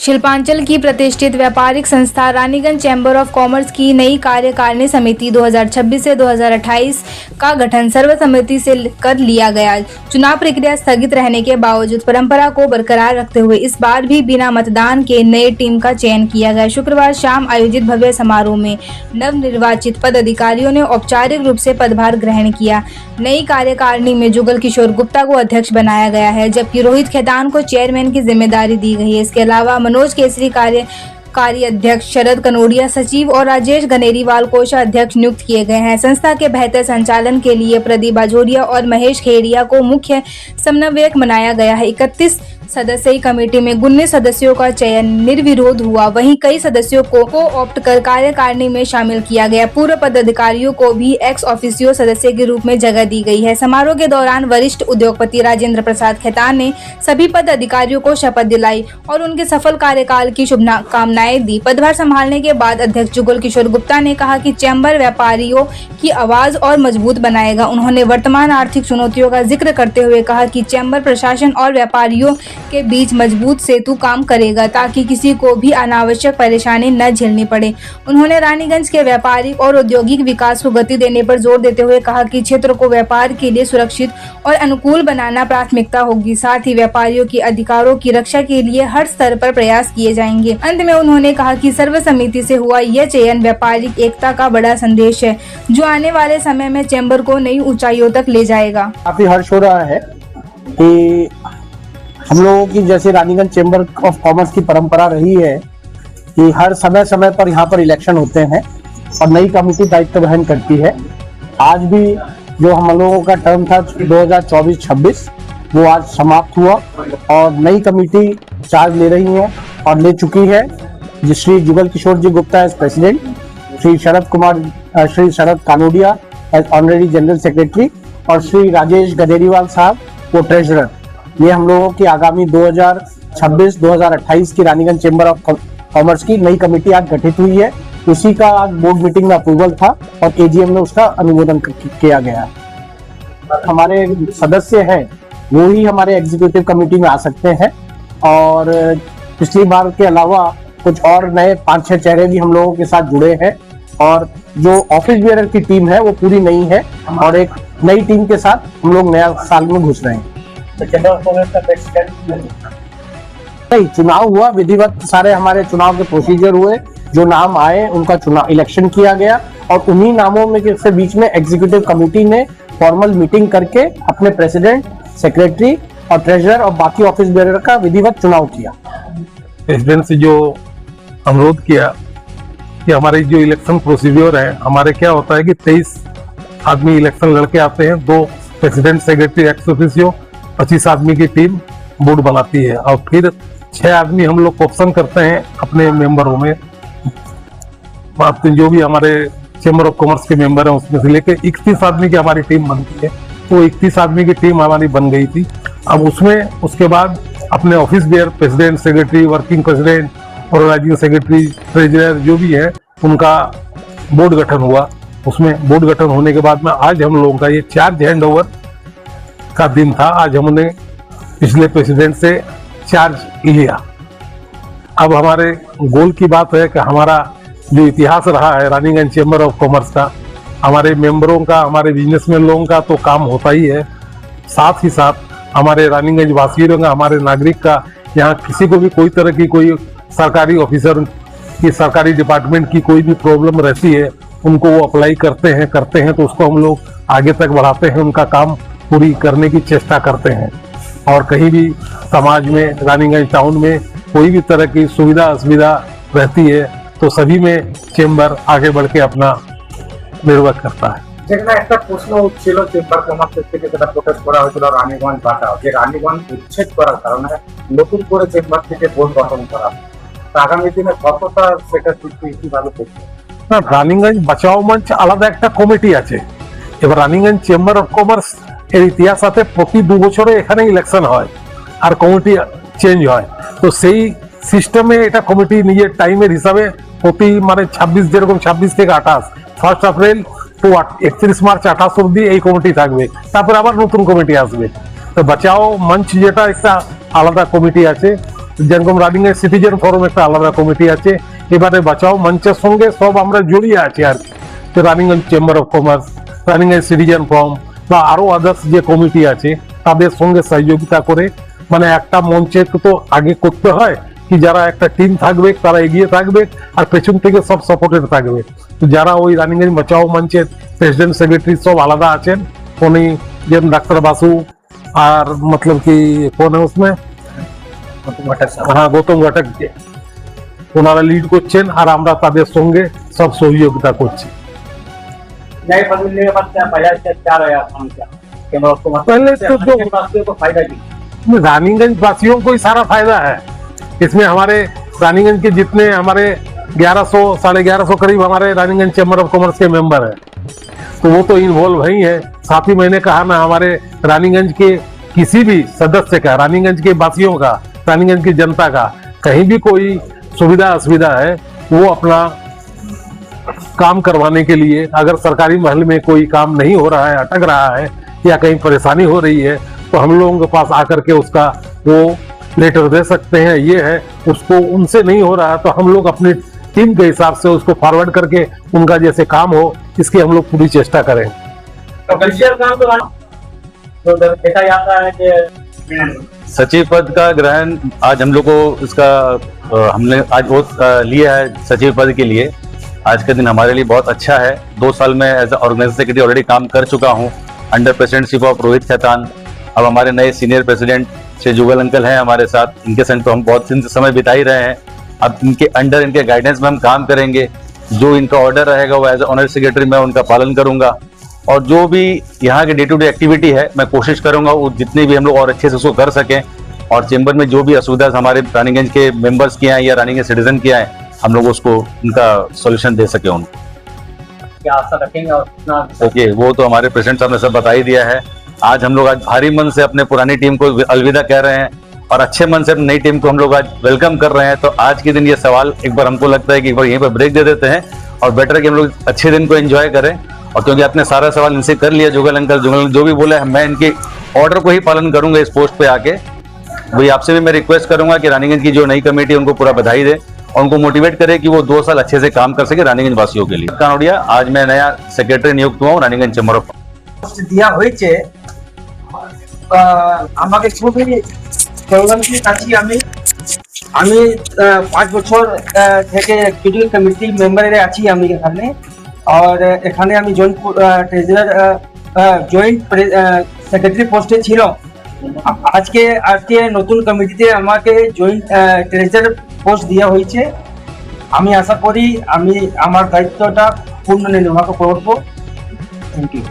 शिल्पांचल की प्रतिष्ठित व्यापारिक संस्था रानीगंज चैम्बर ऑफ कॉमर्स की नई कार्यकारिणी समिति 2026 से 2028 का गठन सर्वसम्मति से कर लिया गया। चुनाव प्रक्रिया स्थगित रहने के बावजूद परंपरा को बरकरार रखते हुए इस बार भी बिना मतदान के नए टीम का चयन किया गया। शुक्रवार शाम आयोजित भव्य समारोह में नवनिर्वाचित पदाधिकारियों ने औपचारिक रूप से पदभार ग्रहण किया। नई कार्यकारिणी में जुगल किशोर गुप्ता को अध्यक्ष बनाया गया है, जबकि रोहित खेतान को चेयरमैन की जिम्मेदारी दी गई है। इसके अलावा मनोज केसरी कार्यकारी अध्यक्ष, शरद कनोडिया सचिव और राजेश गनेरीवाल कोषाध्यक्ष नियुक्त किए गए हैं। संस्था के बेहतर संचालन के लिए प्रदीप बाजोरिया और महेश खेड़िया को मुख्य समन्वयक बनाया गया है। 31 सदस्यीय कमेटी में 19 सदस्यों का चयन निर्विरोध हुआ, वहीं कई सदस्यों को ऑप्ट कर कार्यकारिणी में शामिल किया गया। पूर्व पदाधिकारियों को भी एक्स ऑफिसियो सदस्य के रूप में जगह दी गई है। समारोह के दौरान वरिष्ठ उद्योगपति राजेंद्र प्रसाद खेतान ने सभी पदाधिकारियों को शपथ दिलाई और उनके सफल कार्यकाल की शुभकामनाएं दी। पदभार संभालने के बाद अध्यक्ष जुगल किशोर गुप्ता ने कहा कि चैम्बर व्यापारियों की आवाज और मजबूत बनाएगा। उन्होंने वर्तमान आर्थिक चुनौतियों का जिक्र करते हुए कहा कि चैम्बर प्रशासन और व्यापारियों के बीच मजबूत सेतु काम करेगा ताकि किसी को भी अनावश्यक परेशानी न झेलनी पड़े। उन्होंने रानीगंज के व्यापारिक और औद्योगिक विकास को गति देने पर जोर देते हुए कहा कि क्षेत्र को व्यापार के लिए सुरक्षित और अनुकूल बनाना प्राथमिकता होगी। साथ ही व्यापारियों के अधिकारों की रक्षा के लिए हर स्तर पर प्रयास किए जाएंगे। अंत में उन्होंने कहा कि सर्वसम्मति से हुआ यह चयन व्यापारिक एकता का बड़ा संदेश है, जो आने वाले समय में चैम्बर को नई ऊंचाइयों तक ले जाएगा। काफी हर्ष हो रहा है कि हम लोगों की जैसे रानीगंज चैम्बर ऑफ कॉमर्स की परंपरा रही है कि हर समय समय पर यहाँ पर इलेक्शन होते हैं और नई कमेटी दायित्व वहन करती है। आज भी जो हम लोगों का टर्म था 2024-26 वो आज समाप्त हुआ और नई कमेटी चार्ज ले रही है और ले चुकी है। Shri Jugal Kishore ji Gupta as president, Shri Sharad Kanodia as honorary general secretary और श्री राजेश गनेरीवाल साहब वो ट्रेजरर। ये हम लोगों की आगामी 2026-2028 की रानीगंज चैम्बर ऑफ कॉमर्स की नई कमेटी आज गठित हुई है। उसी का आज बोर्ड मीटिंग में अप्रूवल था और एजीएम में उसका अनुमोदन किया गया। हमारे सदस्य हैं वो ही हमारे एग्जीक्यूटिव कमेटी में आ सकते हैं और पिछली बार के अलावा कुछ और नए 5-6 चेहरे भी हम लोगों के साथ जुड़े हैं और जो ऑफिस बेयरर की टीम है वो पूरी नई है और एक नई टीम के साथ हम लोग नया साल में घुस रहे हैं। नहीं, चुनाव हुआ विधिवत, सारे हमारे चुनाव के प्रोसीजर हुए, जो नाम आए उनका चुनाव इलेक्शन किया गया और उन्हीं नामों में के बीच में एग्जीक्यूटिव कमेटी ने फॉर्मल मीटिंग करके अपने प्रेसिडेंट, सेक्रेटरी और ट्रेजरर और बाकी ऑफिस बेयरर का विधिवत चुनाव किया। प्रेसिडेंट से जो अनुरोध किया कि हमारे जो इलेक्शन प्रोसीजर है, हमारे क्या होता है कि 23 आदमी इलेक्शन लड़के आते हैं, 2 प्रेसिडेंट, सेक्रेटरी, एक्स ऑफिसियो, 25 आदमी की टीम बोर्ड बनाती है और फिर 6 आदमी हम लोग ऑप्शन करते हैं अपने मेंबरों में। जो भी हमारे चैम्बर ऑफ कॉमर्स के मेंबर हैं उसमें से लेके 31 आदमी की हमारी टीम बनती है। तो 31 आदमी की टीम हमारी बन गई थी। अब उसमें उसके बाद अपने office bearer, president, secretary, working president, organising secretary, treasurer जो भी है उनका बोर्ड गठन हुआ। उसमें बोर्ड गठन होने के बाद में आज हम लोगों का ये चार्ज हैंड ओवर का दिन था। आज हमने पिछले प्रेसिडेंट से चार्ज लिया। अब हमारे गोल की बात है कि हमारा जो इतिहास रहा है रानीगंज चैम्बर ऑफ कॉमर्स का, हमारे मेंबरों का, हमारे बिजनेसमैन लोगों का तो काम होता ही है, साथ ही साथ हमारे रानीगंज वासियों का, हमारे नागरिक का, यहाँ किसी को भी कोई तरह की कोई सरकारी ऑफिसर की, सरकारी डिपार्टमेंट की कोई भी प्रॉब्लम रहती है, उनको वो अप्लाई करते हैं तो उसको हम लोग आगे तक बढ़ाते हैं, उनका काम पूरी करने की चेष्टा करते हैं। और कहीं भी समाज में, रानीगंज टाउन में कोई भी तरह की सुविधा असुविधा रहती है तो सभी में चैम्बर आगे बढ़ के अपना निर्वहन करता है। যেখানে একটা প্রশ্ন ছিল চেম্বার কমার্স থেকে যেটা প্রকাশ করা হয়েছিল রানীগঞ্জ বাঁচাও, যে রানীগঞ্জ উচ্ছেদ করার কারণে নতুন করে চেম্বার থেকে বোর্ড গঠন করা, আগামী দিনে কতটা সেটা কিভাবে করবে? না, রানীগঞ্জ বাঁচাও মঞ্চ আলাদা একটা কমিটি আছে। এবার রানীগঞ্জ চেম্বার অফ কমার্স এর ইতিহাস আছে প্রতি 2 বছরে এখানে ইলেকশন হয় আর কমিটি চেঞ্জ হয়। তো সেই সিস্টেমে এটা কমিটি নিজের টাইমের হিসাবে প্রতি 26 যেরকম 26 থেকে 28 1 এপ্রিল টু 31 মার্চ 28 অবধি এই কমিটি থাকবে, তারপর আবার নতুন কমিটি আসবে। তো বাঁচাও মঞ্চ যেটা একটা আলাদা কমিটি আছে যেরকম রানিং এর সিটিজেন ফোরাম একটা আলাদা কমিটি আছে, এবারে বাঁচাও মঞ্চের সঙ্গে সব আমরা জড়িয়ে আছি আর কি। তো Raniganj chamber of commerce, Raniganj citizen forum বা আরো আদার্স যে কমিটি আছে তাদের সঙ্গে সহযোগিতা করে, মানে একটা মঞ্চে তো আগে করতে হয় কি যারা একটা টিম থাকবে তারা এগিয়ে থাকবে আর পেছন থেকে সব সাপোর্টেড থাকবে। তো যারা ওই রানিগঞ্জ বাঁচাও মঞ্চের প্রেসিডেন্ট সেক্রেটারি সব আলাদা আছেন, উনি যেমন ডাক্তার বাসু আর मतलब कि कौन है उसमें, হ্যাঁ গৌতম ঘটক, ওনারা লিড করছেন আর আমরা তাদের সঙ্গে সব সহযোগিতা করছি। नए पद मिलने के बाद पहला स्टेप क्या रहा समस्या चैम्बर ऑफ कॉमर्स पहले तो जो वासियों को फायदा की रानीगंज वासियों को ही सारा फायदा है इसमें। हमारे रानीगंज के जितने हमारे 1100 1150 करीब हमारे रानीगंज चैम्बर ऑफ कॉमर्स के मेंबर हैं, तो वो तो इन्वॉल्व ही है। साथ ही मैंने कहा ना, हमारे रानीगंज के किसी भी सदस्य का, रानीगंज के वासियों का, रानीगंज की जनता का कहीं भी कोई सुविधा असुविधा है, वो अपना काम करवाने के लिए, अगर सरकारी महल में कोई काम नहीं हो रहा है, अटक रहा है या कहीं परेशानी हो रही है, तो हम लोगों के पास आकर के उसका वो लेटर दे सकते हैं। ये है, उसको उनसे नहीं हो रहा है तो हम लोग अपनी टीम के हिसाब से उसको फॉरवर्ड करके उनका जैसे काम हो इसकी हम लोग पूरी चेष्टा करें। ऑफिशियल काम तो देखा जाता है कि सचिव पद का ग्रहण आज हम लोग को इसका हमने आज वोट लिया है सचिव पद के लिए। आज का दिन हमारे लिए बहुत अच्छा है। 2 साल में एज ऑर्गेनाइजर सेक्रेटरी ऑलरेडी काम कर चुका हूं under presidentship of Rohit Khaitan. अब हमारे नए सीनियर प्रेसिडेंट श्री जुगल अंकल हैं हमारे साथ, इनके संग तो हम बहुत दिन से समय बिता ही रहे हैं। अब इनके अंडर, इनके गाइडेंस में हम काम करेंगे। जो इनका ऑर्डर रहेगा वो एज ऑनर सेक्रेटरी मैं उनका पालन करूंगा, और जो भी यहाँ की डे टू डे एक्टिविटी है मैं कोशिश करूंगा वो जितनी भी हम लोग और अच्छे से उसको कर सकें, और चेंबर में जो भी असुविधा हमारे रानीगंज के मेंबर्स की हैं या रानीगंज सिटीजन की हैं, हम लोग उसको उनका सॉल्यूशन दे सके उनको। क्या आशा रखेंगे और कितना ओके, वो तो हमारे प्रेसिडेंट साहब ने सब बता ही दिया है। आज हम लोग आज भारी मन से अपने पुरानी टीम को अलविदा कह रहे हैं और अच्छे मन से अपनी नई टीम को हम लोग आज वेलकम कर रहे हैं। तो आज के दिन ये सवाल एक बार हमको लगता है कि एक बार यहीं पर ब्रेक दे देते हैं और बेटर कि हम लोग अच्छे दिन को एंजॉय करें। और क्योंकि आपने सारा सवाल इनसे कर लिया, जुगल अंकल जो भी बोले मैं इनके ऑर्डर को ही पालन करूंगा इस पोस्ट पे आके। वही आपसे भी मैं रिक्वेस्ट करूंगा कि रानीगंज की जो नई कमेटी है उनको पूरा बधाई दे और उनको मोटिवेट करे कि वो 2 साल अच्छे से काम कर सके रानीगंज वासियों के लिए। कानोडिया, आज मैं नया सेक्रेटरी नियुक्त हुआ हूँ रानीगंज चैम्बर ऑफ দেওয়া হয়েছে। আমাকে খুবই গৌরবান্বিত আছি আমি 5 বছর থেকে এক্সিকিউটিভ কমিটি মেম্বারে আছি আমি এখানে। আর এখানে আমি জয়েন্ট সেক্রেটারি পোস্টে ছিল। আজকে নতুন কমিটিতে আমাকে জয়েন্ট ট্রেজারার পোস্ট দেওয়া হয়েছে। আমি আশা করি আমি আমার দায়িত্বটা পূর্ণ নির্বাহ করব। Thank you.